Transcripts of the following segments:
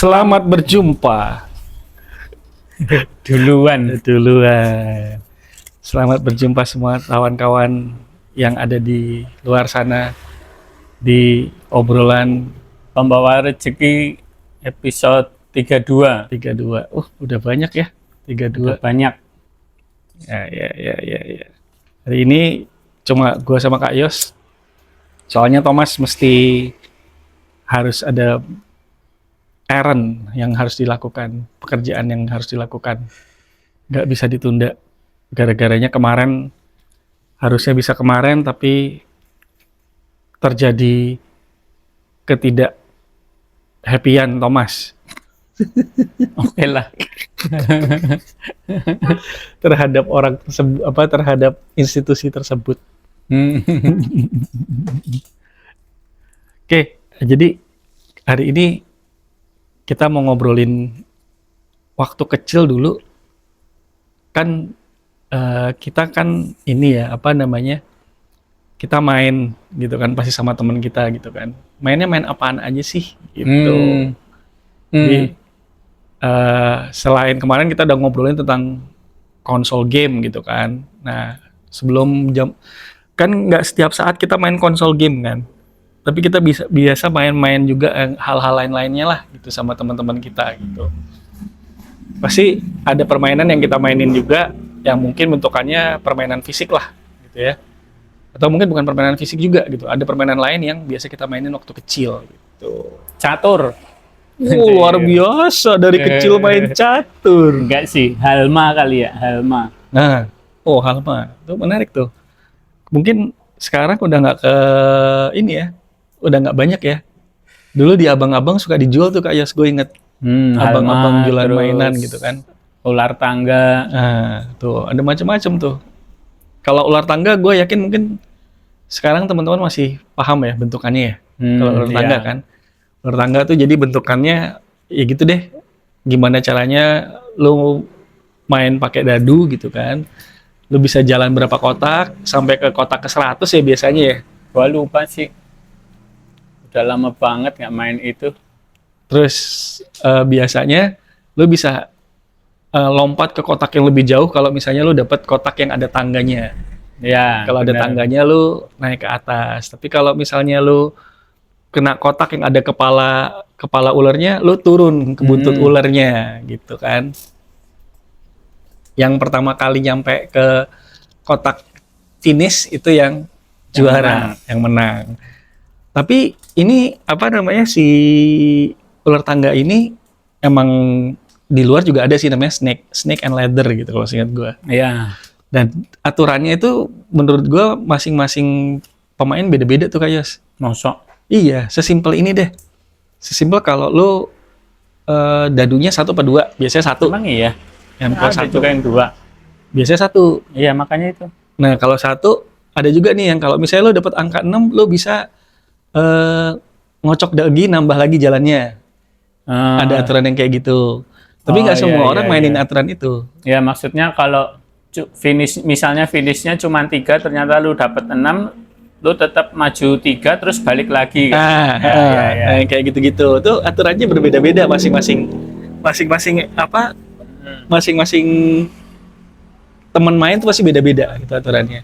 Selamat berjumpa. Duluan. Selamat berjumpa semua kawan-kawan yang ada di luar sana di obrolan Pembawa Rezeki episode 32. 32. Udah banyak ya. 32. Banyak. Ya. Hari ini cuma gua sama Kak Yos. Soalnya Thomas mesti harus ada errand yang harus dilakukan, pekerjaan yang harus dilakukan. Nggak bisa ditunda. Gara-garanya kemarin, harusnya bisa kemarin, tapi terjadi ketidak-happyan Thomas. Oke lah. Terhadap orang tersebut, terhadap institusi tersebut. Oke, jadi hari ini kita mau ngobrolin waktu kecil dulu. Kan kita kan ini ya, kita main gitu kan, pasti sama teman kita gitu kan. Mainnya main apaan aja sih gitu. Jadi selain kemarin kita udah ngobrolin tentang konsol game gitu kan. Nah, sebelum jam, kan nggak setiap saat kita main konsol game kan. Tapi kita biasa main-main juga hal-hal lain-lainnya lah gitu sama teman-teman kita gitu. Pasti ada permainan yang kita mainin juga yang mungkin bentukannya permainan fisik lah gitu ya. Atau mungkin bukan permainan fisik juga gitu. Ada permainan lain yang biasa kita mainin waktu kecil gitu. Catur. Luar biasa dari kecil main catur. Enggak sih, Halma kali ya, Halma. Nah, Halma. Itu menarik tuh. Mungkin sekarang udah nggak ke ini ya. Udah nggak banyak ya. Dulu di abang-abang suka dijual tuh Kak Yas, gue inget. Abang-abang jualan mainan gitu kan. Ular tangga. Nah, tuh ada macam-macam tuh. Kalau ular tangga gue yakin mungkin sekarang teman-teman masih paham ya bentukannya ya. Kalau ular tangga kan. Ular tangga tuh jadi bentukannya ya gitu deh. Gimana caranya lu main pakai dadu gitu kan. Lu bisa jalan berapa kotak sampai ke kotak ke 100 ya biasanya ya. Gua lupa sih. Udah lama banget nggak main itu. Terus biasanya lu bisa lompat ke kotak yang lebih jauh kalau misalnya lu dapat kotak yang ada tangganya. Ya. Kalau ada tangganya lu naik ke atas. Tapi kalau misalnya lu kena kotak yang ada kepala ularnya, lu turun ke buntut ularnya gitu kan. Yang pertama kali nyampe ke kotak finish itu yang juara, yang menang. Tapi ini si ular tangga ini emang di luar juga ada sih namanya snake and ladder gitu kalau seingat gue. Iya. Dan aturannya itu menurut gue masing-masing pemain beda-beda tuh Kak Yos. Mosok. Iya, sesimpel ini deh. Sesimpel kalau lu dadunya 1 apa 2, biasanya 1. Emang iya? Yang Ada 1 juga yang 2. biasanya 1. Iya, makanya itu. Nah, kalau 1 ada juga nih yang kalau misalnya lu dapat angka 6, lu bisa ngocok lagi, nambah lagi jalannya. Ada aturan yang kayak gitu. Tapi nggak semua orang mainin aturan itu. Ya, maksudnya kalau misalnya finishnya cuma 3, ternyata lu dapat 6, lu tetap maju 3 terus balik lagi kan? Nah, kayak gitu-gitu. Tuh aturannya berbeda-beda masing-masing teman main tuh pasti beda-beda gitu aturannya.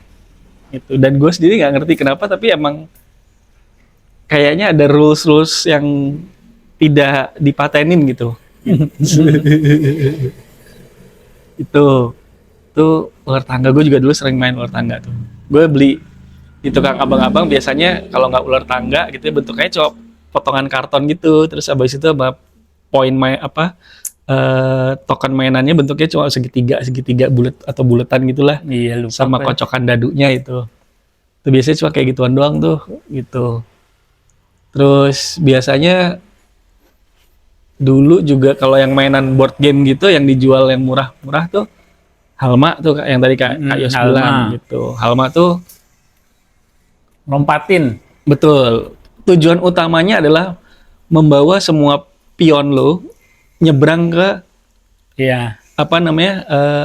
Itu. Dan gue sendiri nggak ngerti kenapa, tapi emang kayaknya ada rules yang tidak dipatenin gitu. Itu ular tangga, gue juga dulu sering main ular tangga tuh. Gue beli di tukang abang-abang biasanya kalau nggak ular tangga gitu ya, bentuknya cuma potongan karton gitu. Terus abis itu sama token mainannya bentuknya cuma segitiga bulat atau buletan gitulah. Iya, lupa. Sama kocokan dadunya itu biasanya cuma kayak gituan doang tuh gitu. Terus biasanya dulu juga kalau yang mainan board game gitu yang dijual yang murah-murah tuh Halma tuh yang tadi Kak Yos bilang gitu. Halma tuh lompatin. Betul. Tujuan utamanya adalah membawa semua pion lo nyebrang ke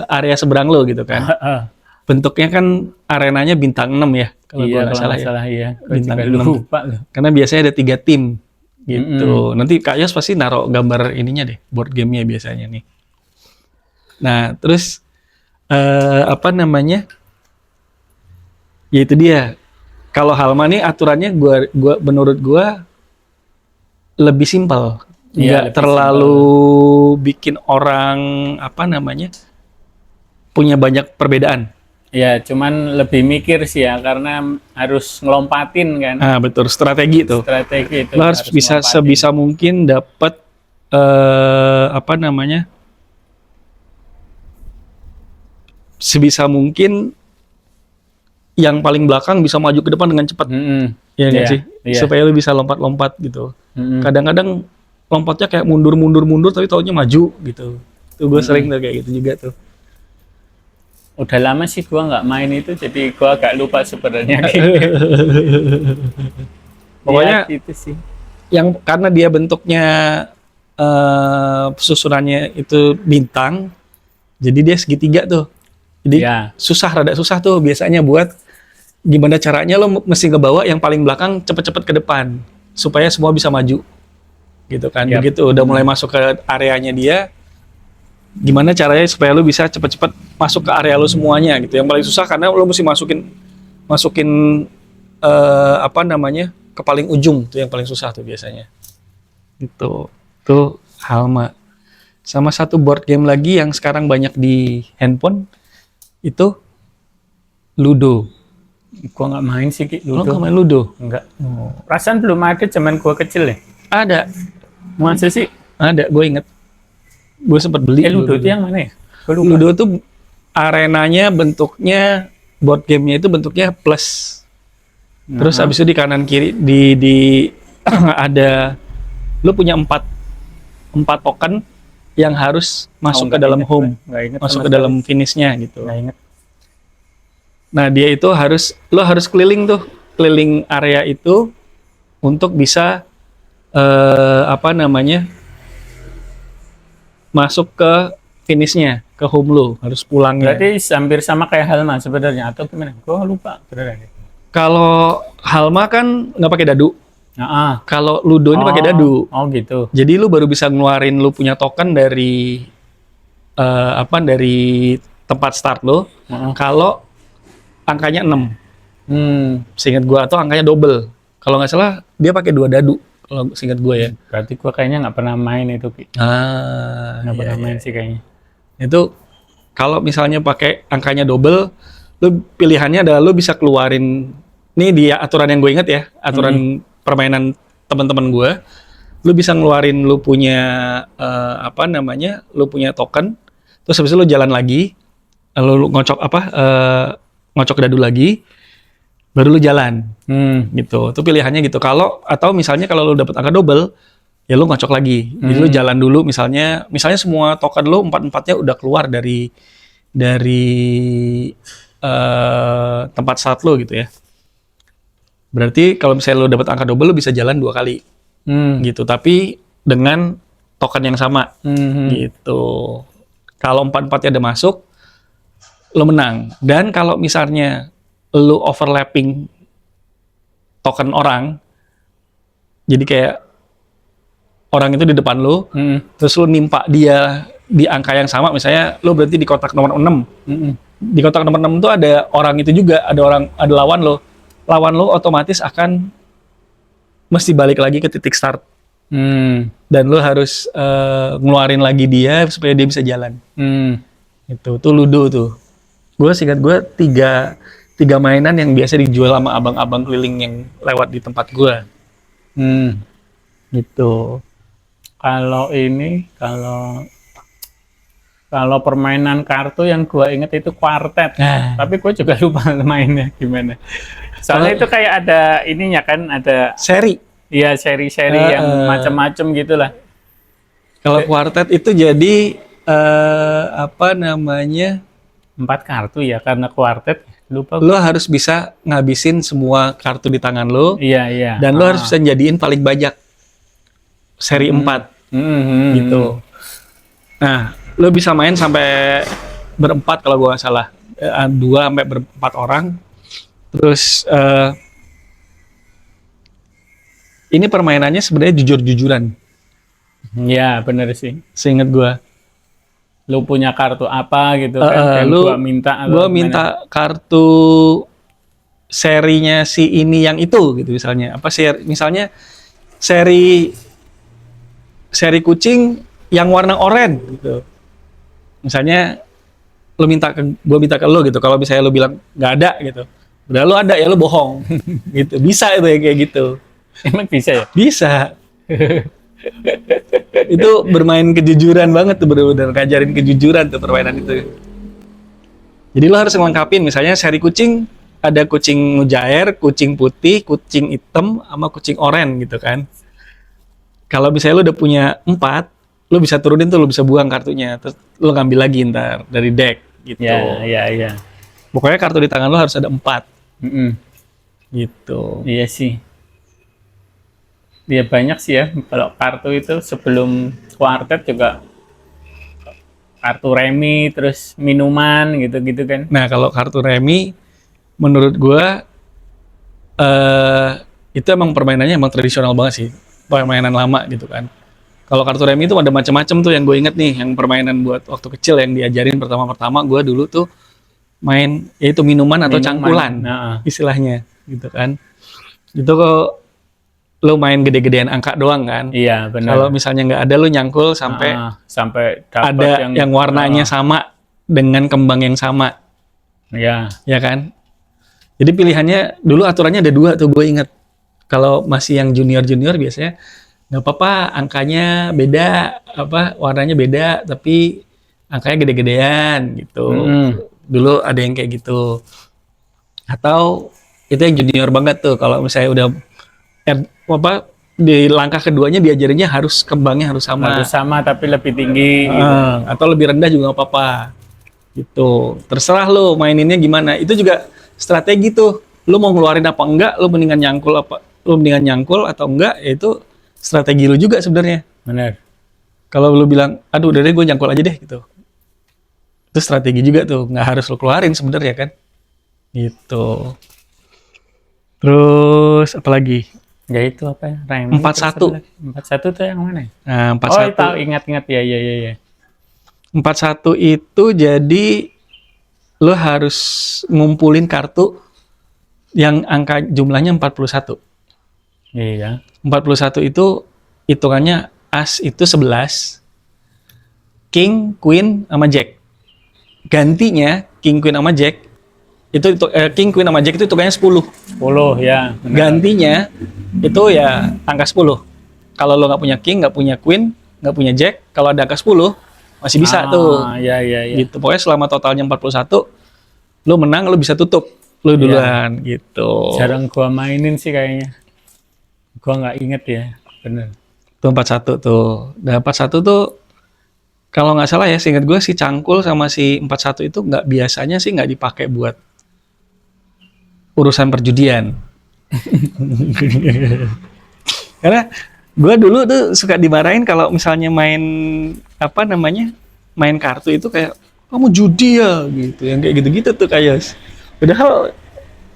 area seberang lo gitu kan. Bentuknya kan arenanya bintang 6 ya kalau gue nggak salah ya. Iya. Bintang 6. Lupa. Karena biasanya ada 3 tim gitu. Nanti Kak Yos pasti naruh gambar ininya deh, board gamenya biasanya nih. Nah, terus apa namanya? Ya itu dia. Kalau Halma nih aturannya menurut gua lebih simpel. Iya, Nggak lebih terlalu bikin orang apa namanya? Punya banyak perbedaan. Ya, cuman lebih mikir sih ya, karena harus ngelompatin kan. Ah, betul, strategi tuh. Strategi itu Lo harus bisa ngelompatin. sebisa mungkin dapat apa namanya? Sebisa mungkin yang paling belakang bisa maju ke depan dengan cepat. Ya nggak Iya, sih? iya. Supaya lu bisa lompat-lompat gitu. Mm-mm. Kadang-kadang lompatnya kayak mundur tapi taunya maju gitu. Tuh gue sering tuh kayak gitu juga tuh. Udah lama sih gua nggak main itu, jadi gua agak lupa sebenarnya. Pokoknya Ya, gitu sih. yang karena dia bentuknya susunannya itu bintang, jadi dia segitiga tuh. Jadi Ya. rada susah tuh biasanya buat gimana caranya lo mesti ngebawa yang paling belakang cepet-cepet ke depan supaya semua bisa maju gitu kan. Yap. Begitu udah mulai masuk ke areanya dia, gimana caranya supaya lo bisa cepet-cepet masuk ke area lo semuanya gitu. Yang paling susah karena lo mesti masukin apa namanya ke paling ujung tuh yang paling susah tuh biasanya. Itu tuh Halma. Sama satu board game lagi yang sekarang banyak di handphone itu Ludo. Gua nggak main sih, Ki, Lo Ludo. nggak main Ludo? Enggak. Perasaan belum ada zaman gua kecil ya. Ada, Masa sih? gue inget. Gue sempat beli. Ludo itu yang mana ya? Gua lupa. Ludo tuh arenanya bentuknya board gamenya itu bentuknya plus. Terus habis itu di kanan kiri di ada lu punya empat token yang harus masuk ke dalam home, masuk ke dalam finishnya gitu. Nggak inget. Nah dia itu lu harus keliling area itu untuk bisa apa namanya masuk ke finishnya, ke home lu harus pulangnya. Berarti hampir sama kayak Halma sebenarnya, atau gimana? Gua lupa sebenarnya. Kalau Halma kan nggak pakai dadu. Kalau Ludo ini pakai dadu. Oh gitu. Jadi lu baru bisa ngeluarin lu punya token dari dari tempat start lu. Kalau angkanya 6. Seingat gua atau angkanya double. Kalau nggak salah dia pakai 2 dadu. Kalau seingat gua ya. Berarti gua kayaknya nggak pernah main itu, Ki. Nggak pernah main sih kayaknya. Itu kalau misalnya pakai angkanya double, lu pilihannya adalah lu bisa keluarin, nih dia aturan yang gue inget ya, aturan permainan teman-teman gue, lu bisa ngeluarin lu punya apa namanya, lu punya token, terus habis itu lu jalan lagi, lu ngocok dadu lagi, baru lu jalan, gitu. Itu pilihannya gitu. Atau misalnya kalau lu dapet angka double, ya lu ngocok lagi. Jadi lu jalan dulu, misalnya semua token lu 4-4-nya udah keluar dari tempat start lu gitu ya. Berarti kalau misalnya lo dapat angka double, lo bisa jalan 2 kali, gitu. Tapi dengan token yang sama, gitu. Kalau 4-4-nya ada masuk, lo menang. Dan kalau misalnya lo overlapping token orang, jadi kayak orang itu di depan lo, terus lo nimpa dia di angka yang sama, misalnya lo berarti di kotak nomor 6. Di kotak nomor 6 itu ada orang itu juga, ada lawan lo. Lawan lo otomatis akan mesti balik lagi ke titik start. Dan lo harus ngeluarin lagi dia supaya dia bisa jalan. Itu tuh Ludo tuh. Gue singkat gue tiga mainan yang biasa dijual sama abang-abang keliling yang lewat di tempat gue. Gitu. Kalau permainan kartu yang gue inget itu kuartet. Tapi gue juga lupa mainnya gimana. Soalnya itu kayak ada ininya kan, ada seri. Iya, seri-seri yang macam-macam gitulah. Kalau kuartet itu jadi apa namanya? 4 kartu ya, karena kuartet lupa. Lo harus bisa ngabisin semua kartu di tangan lo. Iya. Dan lo harus bisa jadiin paling banyak. Seri 4. Gitu. Nah, lo bisa main sampai berempat kalau gue nggak salah. 2 sampai berempat orang. Terus ini permainannya sebenarnya jujur-jujuran. Ya, bener sih. Seingat gua. Lu punya kartu apa gitu kan, dan gua minta atau Gua gimana? minta kartu serinya si ini yang itu gitu misalnya. Apa misalnya seri kucing yang warna oranye gitu. Misalnya gua minta ke lu gitu. Kalau misalnya lu bilang nggak ada gitu. Udah lu ada ya lu bohong. Gitu. Bisa itu ya kayak gitu. Emang bisa ya? Bisa. Itu bermain kejujuran banget tuh, bener-bener ngajarin kejujuran tuh permainan itu. Jadi lo harus ngelengkapin misalnya seri kucing, ada kucing mujair, kucing putih, kucing hitam, sama kucing oranye gitu kan. Kalau misalnya lo udah punya 4, lo bisa turunin tuh, lo bisa buang kartunya, terus lo ngambil lagi ntar dari deck gitu. Ya. Pokoknya kartu di tangan lo harus ada 4 Mm-mm. gitu. Iya sih. Ya banyak sih ya, kalau kartu itu sebelum kuartet juga kartu remi, terus minuman gitu-gitu kan. Nah kalau kartu remi, menurut gua itu emang permainannya emang tradisional banget sih, permainan lama gitu kan. Kalau kartu remi itu ada macam-macam tuh yang gue inget nih, yang permainan buat waktu kecil yang diajarin pertama-pertama gue dulu tuh main yaitu minuman atau cangkulan istilahnya gitu kan. Itu kok lo main gede-gedean angka doang kan. Iya benar. Kalau misalnya nggak ada lo nyangkul sampai dapat ada yang warnanya sama dengan kembang yang sama. Iya. Ya kan. Jadi pilihannya dulu aturannya ada 2 tuh gue inget. Kalau masih yang junior biasanya nggak apa-apa, angkanya beda, warnanya beda, tapi angkanya gede-gedean gitu. Dulu ada yang kayak gitu. Atau itu yang junior banget tuh, kalau misalnya udah di langkah keduanya diajarinnya harus kembangnya harus sama. Harus sama tapi lebih tinggi. Gitu. Atau lebih rendah juga nggak apa-apa. Gitu. Terserah lo maininnya gimana. Itu juga strategi tuh. Lo mau ngeluarin apa enggak, lo mendingan nyangkul atau enggak, ya itu strategi lu juga sebenarnya. Benar. Kalau lu bilang, aduh udah deh gue nyangkul aja deh gitu. Itu strategi juga tuh, nggak harus lu keluarin sebenarnya kan. Gitu. Terus apa lagi? Ya itu apa ya? Remi, 41. 41 tuh yang mana? Nah, 41. Oh, tahu, ingat ya. 41 itu jadi lu harus ngumpulin kartu yang angka jumlahnya 41. Iya. 41 itu hitungannya as itu 11, king, queen, sama jack. Gantinya king, queen, sama jack itu king, queen, sama jack itu hitungannya 10. 10 ya. Benar. Gantinya itu ya angka 10. Kalau lo nggak punya king, nggak punya queen, nggak punya jack, kalau ada angka 10 masih bisa tuh. Iya. Gitu. Pokoknya selama totalnya 41, lo menang, lo bisa tutup. Lo duluan gitu. Jarang gua mainin sih kayaknya. Gua nggak inget ya, bener. Tuh 41 tuh. Nah 41 tuh kalau nggak salah ya, seingat gue si cangkul sama si 41 itu biasanya sih nggak dipakai buat urusan perjudian. Karena gue dulu tuh suka dimarahin kalau misalnya main main kartu itu kayak kamu judi ya gitu, yang kayak gitu-gitu tuh kayak. Padahal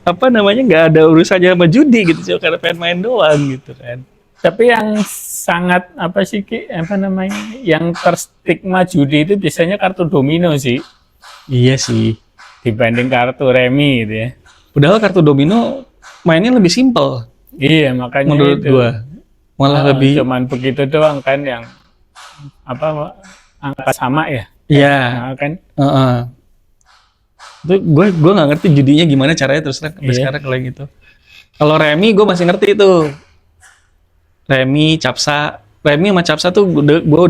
nggak ada urusannya sama judi gitu, cuma karena pengen main doang gitu kan. Tapi yang sangat yang terstigma judi itu biasanya kartu domino sih. Iya sih. Dibanding kartu remi gitu ya. Padahal kartu domino mainnya lebih simpel. Iya, makanya menurut itu. Gua malah lebih cuman begitu doang kan yang angka sama ya. Iya. Nah, kan. Itu gue nggak ngerti judinya gimana caranya terus sampai sekarang kalau yang itu. Kalau remi gue masih ngerti itu. Remi sama capsa tuh gue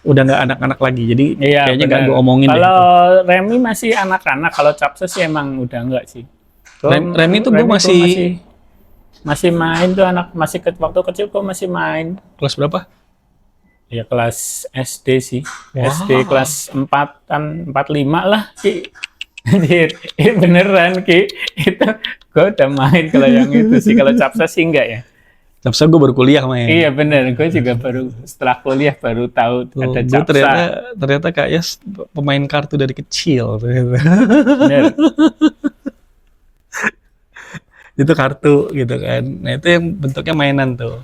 udah nggak anak-anak lagi, jadi kayaknya nggak gue omongin. Kalau remi masih anak-anak, kalau capsa sih emang udah enggak sih. Remi tuh gue masih main tuh waktu kecil gue masih main. Kelas berapa? Ya kelas SD sih. Wow. SD kelas 4-an, 4-5 lah Ki. Beneran Ki. Itu gue udah main kalau yang itu sih. Kalau capsa sih enggak ya. Capsa gue baru kuliah main. Iya bener, gue juga baru setelah kuliah baru tahu ada capsa. Ternyata kayaknya pemain kartu dari kecil. Bener. itu kartu gitu kan. Nah itu yang bentuknya mainan tuh.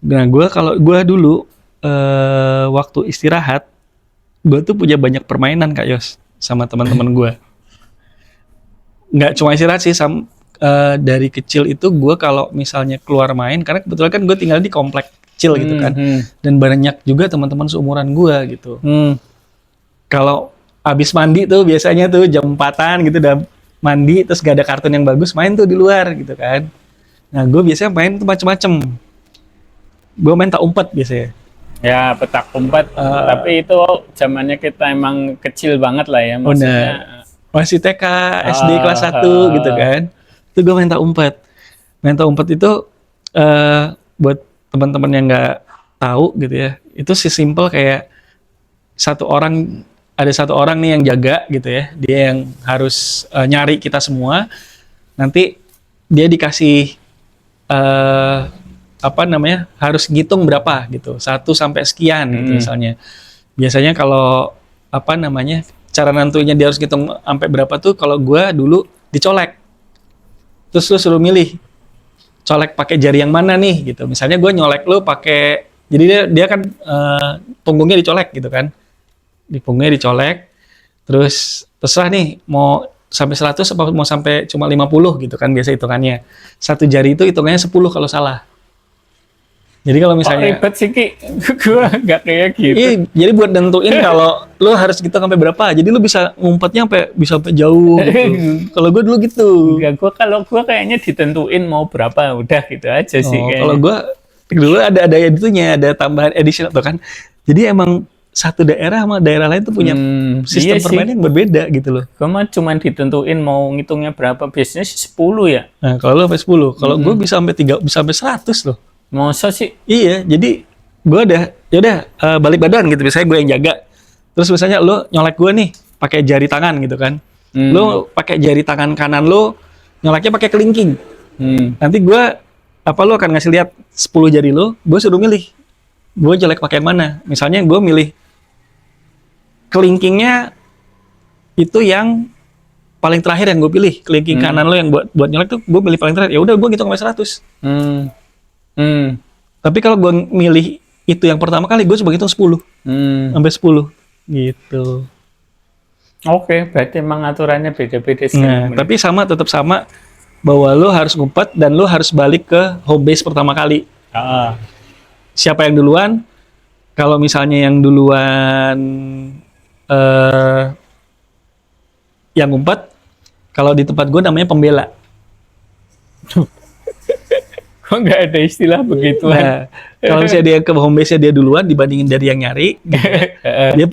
Nah kalau gue dulu waktu istirahat, gue tuh punya banyak permainan Kak Yos sama teman-teman gue. Nggak cuma istirahat sih, dari kecil itu gue kalau misalnya keluar main, karena kebetulan kan gue tinggal di komplek kecil gitu kan, dan banyak juga teman-teman seumuran gue gitu. Kalau abis mandi tuh biasanya tuh jam 4-an gitu udah mandi, terus gak ada kartun yang bagus, main tuh di luar gitu kan. Nah gue biasanya main tuh macem-macem. Gue main tak umpet biasanya. Ya, petak umpet. Tapi itu zamannya kita emang kecil banget lah ya, maksudnya. Masih TK, SD kelas 1 gitu kan. Itu gue main tak umpet. Main tak umpet itu buat teman-teman yang nggak tahu gitu ya, itu simple kayak ada satu orang nih yang jaga gitu ya, dia yang harus nyari kita semua. Nanti dia dikasih harus ngitung berapa gitu, 1 sampai sekian gitu misalnya. Biasanya kalau cara nentuinnya dia harus ngitung sampai berapa tuh, kalau gue dulu dicolek, terus lu suruh milih colek pakai jari yang mana nih gitu. Misalnya gue nyolek lu pakai, jadi dia kan punggungnya dicolek gitu kan, di punggungnya dicolek, terus terserah nih mau sampai 100 apa mau sampai cuma 50 gitu kan biasa hitungannya. Satu jari itu hitungannya 10 kalau salah. Jadi kalau misalnya ribet sih Ki, gue nggak kayak gitu. Iya, jadi buat nentuin kalau lu harus gitu sampai berapa, jadi lu bisa ngumpetnya sampai jauh gitu. Kalau gue dulu gitu. Enggak, kalau gue kayaknya ditentuin mau berapa, udah gitu aja sih. Kalau gue dulu ada itunya, ada tambahan additional tuh kan. Jadi emang satu daerah sama daerah lain tuh punya sistem permainan yang berbeda gitu loh. Gue mah cuma ditentuin mau ngitungnya berapa, biasanya sih 10 ya. Nah kalau lu sampai 10, kalau gue bisa sampai 3, bisa sampai 100 loh. Masa sih? Iya, jadi gue balik badan gitu, misalnya gue yang jaga. Terus misalnya lu nyolek gue nih pakai jari tangan gitu kan. Lu pakai jari tangan kanan lu nyoleknya pakai kelingking. Nanti lu akan ngasih lihat 10 jari lu, gue suruh milih. Gue jelek pakai mana? Misalnya gue milih kelingkingnya itu yang paling terakhir yang gue pilih. Kelingking kanan lu yang buat nyolek tuh gue milih paling terakhir. Ya udah gue ngitung sampai 100. Tapi kalau gue milih itu yang pertama kali, gue coba hitung 10 sampai 10 gitu. Oke, berarti emang aturannya beda-beda sih. Nah, tapi tetap sama bahwa lo harus ngumpet dan lo harus balik ke home base pertama kali. Siapa yang duluan? Kalau misalnya yang duluan yang ngumpet, kalau di tempat gue namanya pembela. Kok nggak ada istilah begitu? Nah, kalau misalnya dia ke home base-nya dia duluan dibandingin dari yang nyari,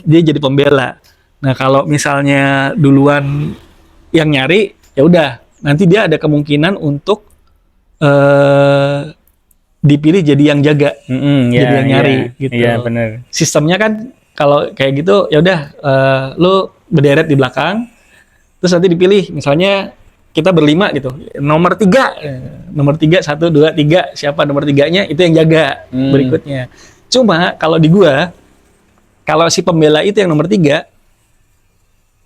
dia jadi pembela. Nah, kalau misalnya duluan yang nyari, ya udah, nanti dia ada kemungkinan untuk dipilih jadi yang jaga, jadi yang nyari gitu. Iya, benar. Sistemnya kan kalau kayak gitu, ya udah, lu berderet di belakang, terus nanti dipilih, misalnya kita berlima gitu, nomor 3, 1, 2, 3, siapa nomor 3-nya itu yang jaga berikutnya. Cuma kalau di gua, kalau si pembela itu yang nomor 3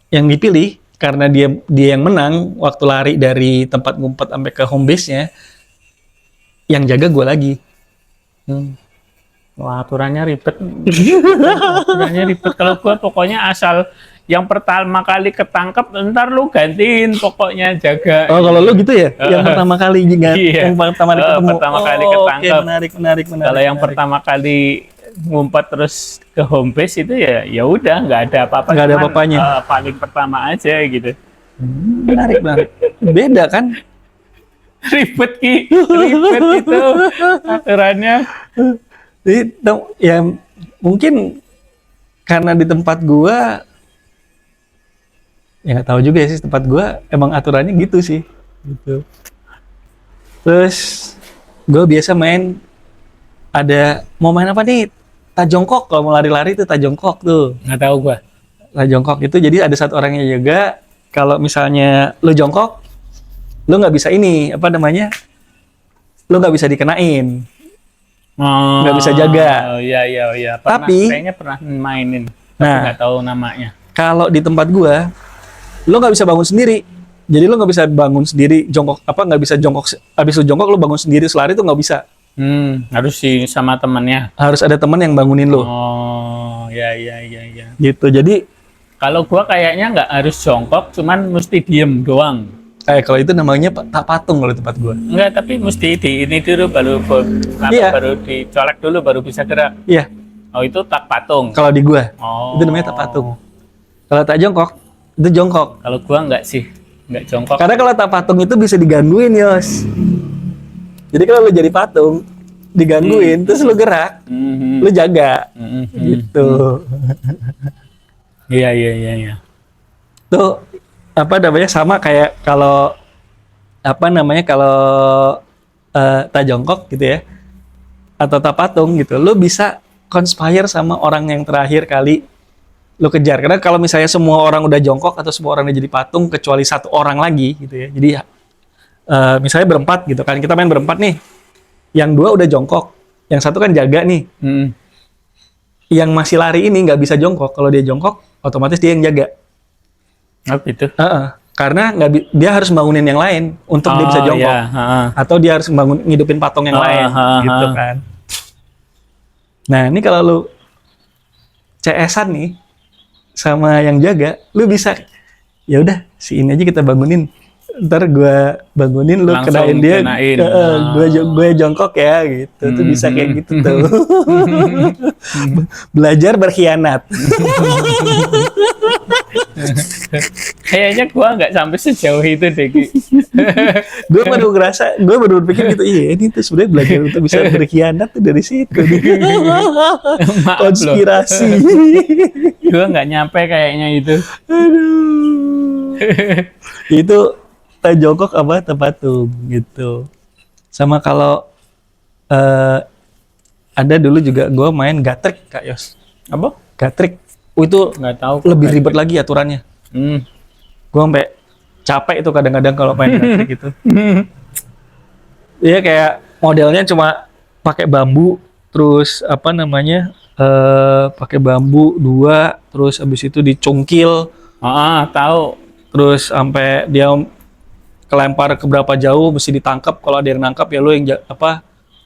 yang dipilih karena dia yang menang waktu lari dari tempat ngumpet sampai ke home base-nya, yang jaga gua lagi. Wah, aturannya ribet. Kalau gua pokoknya asal yang pertama kali ketangkep, ntar lu gantiin pokoknya jaga. Oh, kalau lu gitu ya? Yang pertama kali juga, iya. yang pertama kali ketemu. Pertama kali ketangkep. Okay, menarik. Kalau yang pertama kali ngumpet terus ke home base itu ya udah, nggak ada apa-apa. Nggak ada apa-apanya. Paling pertama aja gitu. Menarik. Beda kan? Ribet itu aturannya. Ya mungkin karena di tempat gua, ya nggak tahu juga sih, tempat gua emang aturannya gitu sih gitu. Terus gua biasa mau main apa nih, tajongkok. Kalau mau lari-lari tuh tajongkok tuh, Nggak tahu gua. tajongkok itu jadi ada satu orang yang jaga. Kalau misalnya lu jongkok, lu nggak bisa lu nggak bisa dikenain, nggak bisa jaga. Oh iya. Kayaknya pernah mainin, tapi nggak tahu namanya. Kalau di tempat gua, lo nggak bisa bangun sendiri. Jadi lu nggak bisa bangun sendiri jongkok nggak bisa jongkok habis lu jongkok lu bangun sendiri selari itu nggak bisa. Harus sama temannya. Harus ada teman yang bangunin lu. Oh, ya. Gitu. Jadi Kalau gua kayaknya nggak harus jongkok, cuman mesti diem doang. kalau itu namanya tak patung kalau di tempat gua. Enggak, tapi mesti ini dulu Iya. baru dicolek dulu baru bisa gerak. Iya, Oh, itu tak patung. kalau di gua. Oh. Itu namanya tak patung. Kalau tak jongkok, itu jongkok. Kalau gua nggak sih, nggak jongkok. Karena kalau tak patung itu bisa digangguin, Yos. Jadi kalau lu jadi patung, digangguin, terus lu gerak, Mhm. lu jaga. Mhm. Gitu. Iya. Tuh sama kayak kalau kalau tak jongkok gitu ya, atau tak patung gitu, lu bisa conspire sama orang yang terakhir kali lu kejar. Karena kalau misalnya semua orang udah jongkok atau semua orang udah jadi patung kecuali satu orang lagi gitu ya, jadi misalnya berempat gitu kan, kita main berempat nih, yang dua udah jongkok, yang satu kan jaga nih, yang masih lari ini nggak bisa jongkok. Kalau dia jongkok otomatis dia yang jaga. Oh, gitu. Karena dia harus bangunin yang lain untuk dia bisa jongkok. Iya. Atau dia harus ngidupin patung yang lain gitu kan. Nah, ini kalau lu CS-an nih sama yang jaga, lu bisa ya udah si ini aja kita bangunin. Ntar gua bangunin, lu Langsung kenain dia, kenain. gue jongkok ya gitu. Tuh bisa kayak gitu tuh. Belajar berkhianat. Kayaknya gua nggak sampai sejauh itu deh, Ki. gue baru berpikir gitu, iya ini tuh sebenarnya belajar untuk bisa berkhianat tuh dari situ. Maaf loh. Konspirasi. Gua nggak nyampe kayaknya itu. Aduh. Itu tak jongkok apa tak patung gitu. Sama kalau ada dulu juga gue main gatrek, Kak Yos. Apa? Gatrek. Itu Nggak tahu. lebih ribet lagi aturannya. Gue sampai capek itu kadang-kadang kalau main gatrek gitu. Iya, kayak modelnya cuma pakai bambu, terus pakai bambu 2, terus abis itu dicungkil, Tahu. terus sampai dia kelempar ke berapa jauh mesti ditangkap. Kalau ada yang nangkap ya lu yang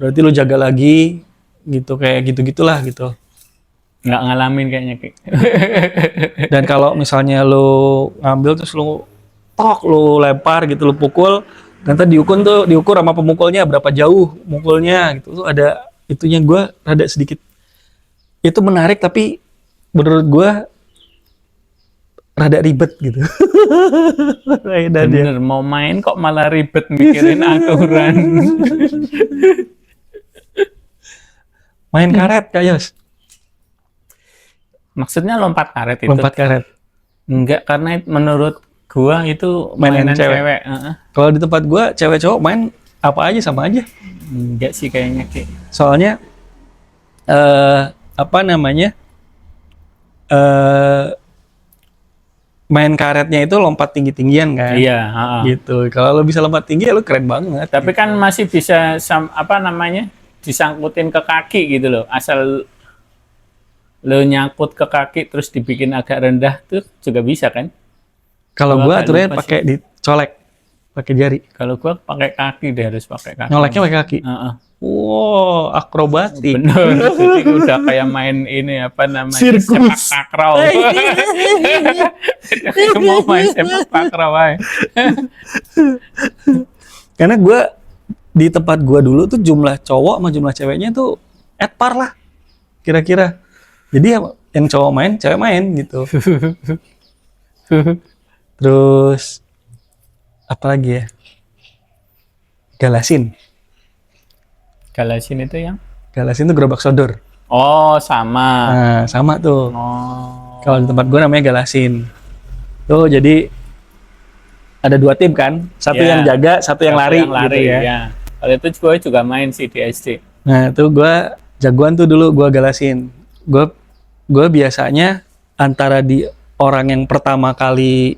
berarti lu jaga lagi gitu, kayak gitu-gitulah gitu. Nggak ngalamin kayaknya, Ki. Dan kalau misalnya lu ngambil terus lu lempar gitu, lu pukul, nanti diukur sama pemukulnya berapa jauh mukulnya gitu. Tuh ada itunya. Gue rada sedikit itu menarik, tapi menurut gue rada ribet gitu. Bener, mau main kok malah ribet mikirin aturan. Main karet, Kak Yos. Maksudnya lompat karet itu? Lompat karet. Enggak, karena menurut gua itu mainan cewek. Kalau di tempat gua cewek cowok main apa aja sama aja. Enggak sih kayaknya, Ki. Soalnya main karetnya itu lompat tinggi-tinggian kan. Iya, gitu. Kalau lo bisa lompat tinggi ya lo keren banget. Tapi kan masih bisa disangkutin ke kaki gitu loh. Asal lo nyangkut ke kaki terus dibikin agak rendah tuh juga bisa kan? Kalau Gua gua agak aturannya lupa pakai dicolek, pakai jari. Kalau gua pakai kaki deh, harus pakai kaki. Nyoleknya pakai kaki. Wow, akrobatik. Bener, jadi udah kayak main ini Sirkus. sepak takraw. Mau main sepak takraw aja. Karena gua di tempat gua dulu tuh jumlah cowok sama jumlah ceweknya tuh at par lah, kira-kira. Jadi yang cowok main, cewek main gitu. Terus apa lagi ya? Galasin Galasin itu yang? Galasin tuh gerobak sodor. Oh, sama. Nah, sama tuh. Oh. Kalau di tempat gue namanya Galasin. Tuh jadi ada 2 tim kan, satu Ya. yang jaga, satu yang lari, gitu ya. Ya. Kalau itu gue juga main sih di SD. Nah, tuh gue jagoan tuh dulu, gue Galasin. Gue biasanya antara di orang yang pertama kali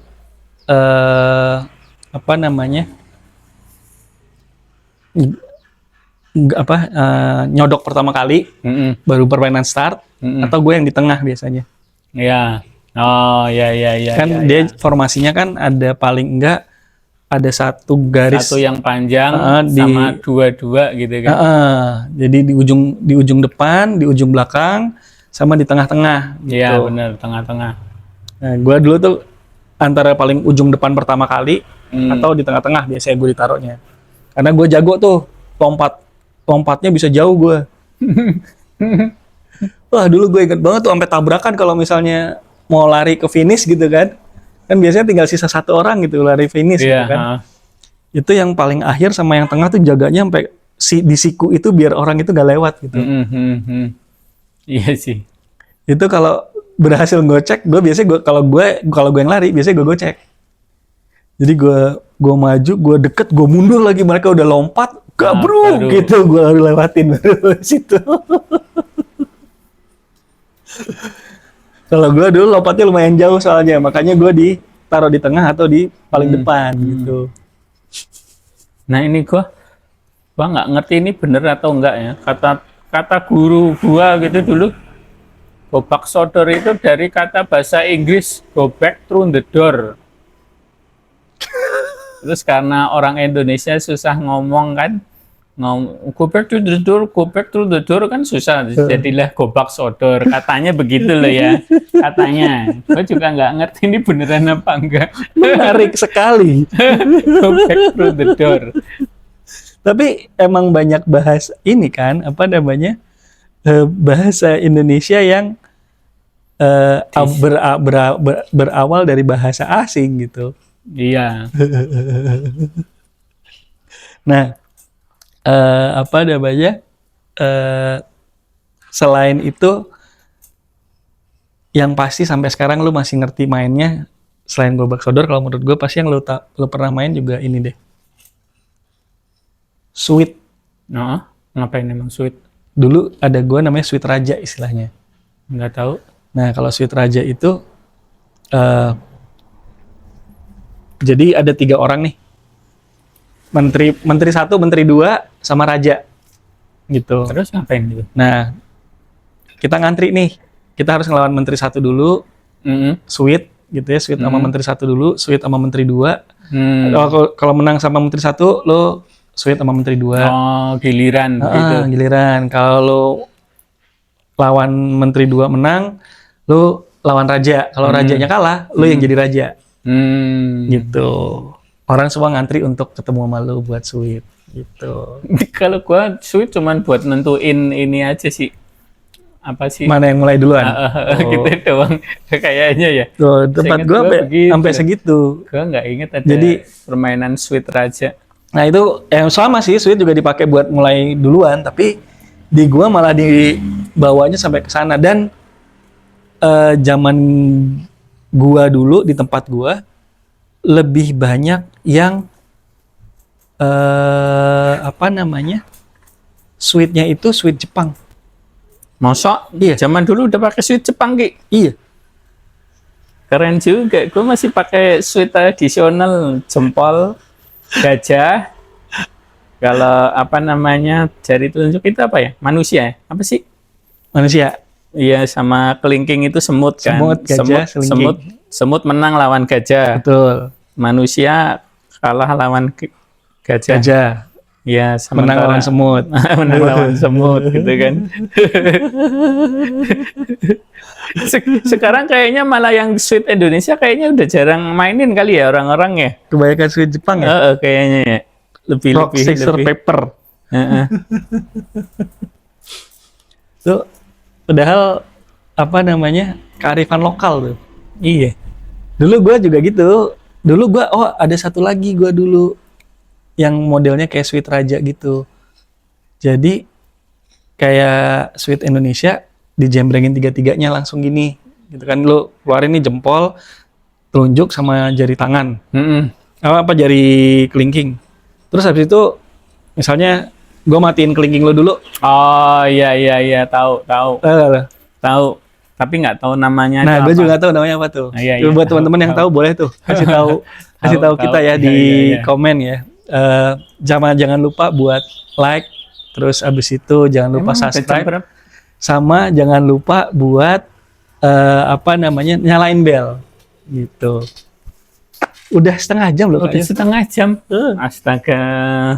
nyodok pertama kali, baru permainan start, atau gue yang di tengah biasanya. Iya. Oh, iya. Kan dia formasinya kan ada paling enggak ada satu garis. Satu yang panjang di- sama dua-dua gitu kan. Jadi di ujung depan, di ujung belakang, sama di tengah-tengah. Gitu. Iya benar, tengah-tengah. Nah, gue dulu tuh antara paling ujung depan pertama kali atau di tengah-tengah biasanya gue ditaruhnya. Karena gue jago tuh lompatnya bisa jauh gue. Wah dulu gue inget banget tuh sampai tabrakan kalau misalnya mau lari ke finish gitu kan. Kan biasanya tinggal sisa satu orang gitu lari finish gitu Iya, kan. Itu yang paling akhir sama yang tengah tuh jaganya sampai di siku itu biar orang itu gak lewat gitu. Iya sih. Itu kalau berhasil gocek, gue biasanya kalau gue yang lari biasanya gue gocek. Jadi gue maju, gue deket, gue mundur lagi, mereka udah lompat, gabruk baru. gitu, gue harus lewatin baru situ. Kalau gue dulu lompatnya lumayan jauh soalnya, makanya gue ditaruh di tengah atau di paling depan gitu. Nah ini gua nggak ngerti ini bener atau enggak ya. Kata guru gua gitu dulu, go back sodor itu dari kata bahasa Inggris go back through the door. Terus karena orang Indonesia susah ngomong kan, go back to the door kan susah, jadilah go back sodor. Katanya begitu loh ya, katanya. Gue juga nggak ngerti ini beneran apa enggak. Menarik sekali. Go back through the door. Tapi emang banyak bahas ini kan, apa namanya, bahasa Indonesia yang berawal dari bahasa asing gitu. Iya. Nah, apa namanya, selain itu, yang pasti sampai sekarang lu masih ngerti mainnya, selain gobak sodor, kalau menurut gue pasti yang lu pernah main juga ini deh. Sweet. No, ngapain emang sweet? Dulu ada gue namanya Sweet Raja istilahnya. Nggak tahu. Nah, kalau Sweet Raja itu, jadi ada 3 orang nih. Menteri 1, menteri 2, sama raja. Gitu. Terus ngapain gitu? Nah, kita ngantri nih. Kita harus ngelawan menteri 1 dulu, sweet gitu ya, sweet sama menteri 1 dulu, sweet sama menteri 2. Kalau menang sama menteri 1, lo sweet sama menteri 2. Oh, giliran gitu. Giliran. Kalau lawan menteri 2 menang, lo lawan raja. Kalau rajanya kalah, lo yang jadi raja. Gitu. Orang semua ngantri untuk ketemu sama lo buat sweet. Gitu. Kalau gua sweet cuman buat nentuin ini aja sih. Apa sih? Mana yang mulai duluan? Gitu doang kayaknya ya. Tuh, tempat Seingat gua gua begitu. sampai segitu. Gua nggak inget ada Jadi- permainan sweet raja. Nah itu sama sih, sweet juga dipakai buat mulai duluan, tapi di gua malah dibawanya sampai ke sana. Dan zaman gua dulu di tempat gua lebih banyak yang apa namanya, sweetnya itu sweet Jepang. Mosok? Iya. Zaman dulu udah pakai sweet Jepang, Ki. Iya. Keren juga. Gue masih pakai sweet tradisional, jempol, gajah. Kalau apa namanya, jari telunjuk itu apa ya? Manusia ya? Apa sih? Manusia. Iya, sama kelingking itu semut kan? Semut, gajah, selingking. Semut menang lawan gajah. Betul. Manusia kalah lawan gajah. Gajah. Ya, Menang lawan semut. menang lawan semut gitu kan. Sekarang kayaknya malah yang sweet Indonesia kayaknya udah jarang mainin kali ya orang-orang ya. Kebanyakan sweet Jepang ya. Kayaknya ya. Rock, scissors, paper. Tuh, padahal apa namanya, kearifan lokal tuh. Iya. Dulu gue juga gitu. Dulu gue, ada satu lagi gue dulu yang modelnya kayak sweet raja gitu. Jadi kayak sweet Indonesia dijembrengin 3-3-nya langsung gini. Gitu kan, lu keluarin nih jempol, telunjuk sama jari tangan. Apa jari kelingking. Terus habis itu misalnya gue matiin kelingking lu dulu. Oh iya tahu. Tapi nggak tahu namanya. Nah, itu gue apa. juga nggak tahu namanya apa tuh. Iya, Coba buat teman-teman yang tahu boleh tuh kasih tahu kita ya di Iya. komen ya. Jangan lupa buat like, terus abis itu jangan lupa Emang udah jam subscribe, berapa? sama jangan lupa buat apa namanya, nyalain bel gitu. Udah setengah jam loh, Kak. Udah setengah jam. Astaga.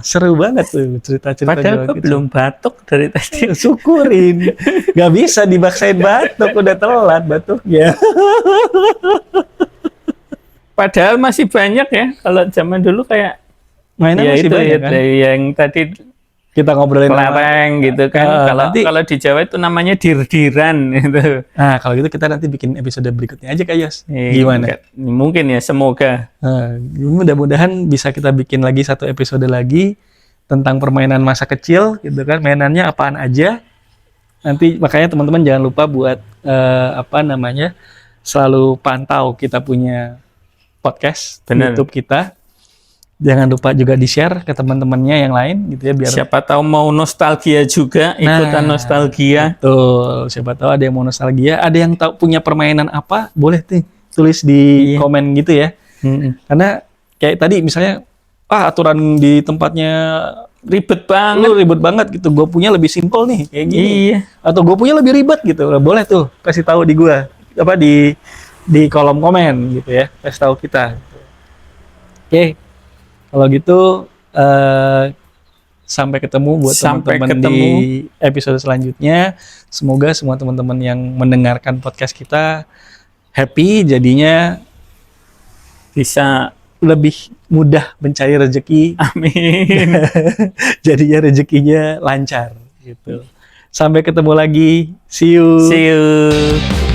Seru banget tuh cerita-cerita Padahal Jawa gue kita. belum batuk dari tadi. Syukurin. Gak bisa dibaksain batuk, udah telat batuknya. Padahal masih banyak ya. Kalau zaman dulu kayak Mainan ya masih itu banyak ya, kan. yang tadi Kita ngobrolin kelereng gitu kan. nanti, Kalau di Jawa itu namanya dir-diran gitu. nah kalau gitu kita nanti bikin episode berikutnya aja, Kak Yos. Eh, Gimana? Mungkin ya, semoga. Nah, mudah-mudahan bisa kita bikin lagi satu episode lagi tentang permainan masa kecil gitu kan. Mainannya apaan aja. Nanti makanya teman-teman jangan lupa buat selalu pantau kita punya podcast Bener. YouTube kita. Jangan lupa juga di-share ke teman-temannya yang lain gitu ya biar Siapa tahu mau nostalgia juga, ikutan nostalgia. Betul. Siapa tahu ada yang mau nostalgia, ada yang tahu punya permainan apa, boleh tuh tulis di Iya. komen gitu ya. Karena kayak tadi misalnya, aturan di tempatnya Ribet banget. lu ribet banget gitu. Gue punya lebih simpel nih kayak gini. Iya. Atau gue punya lebih ribet gitu. Boleh tuh kasih tahu di gua di kolom komen gitu ya. Kasih tahu kita. Oke. Kalau gitu sampai ketemu buat Sampai teman-teman ketemu. di episode selanjutnya. Semoga semua teman-teman yang mendengarkan podcast kita happy, jadinya Bisa. lebih mudah mencari rezeki, Amin. jadinya rezekinya lancar gitu. Sampai ketemu lagi. See you. See you.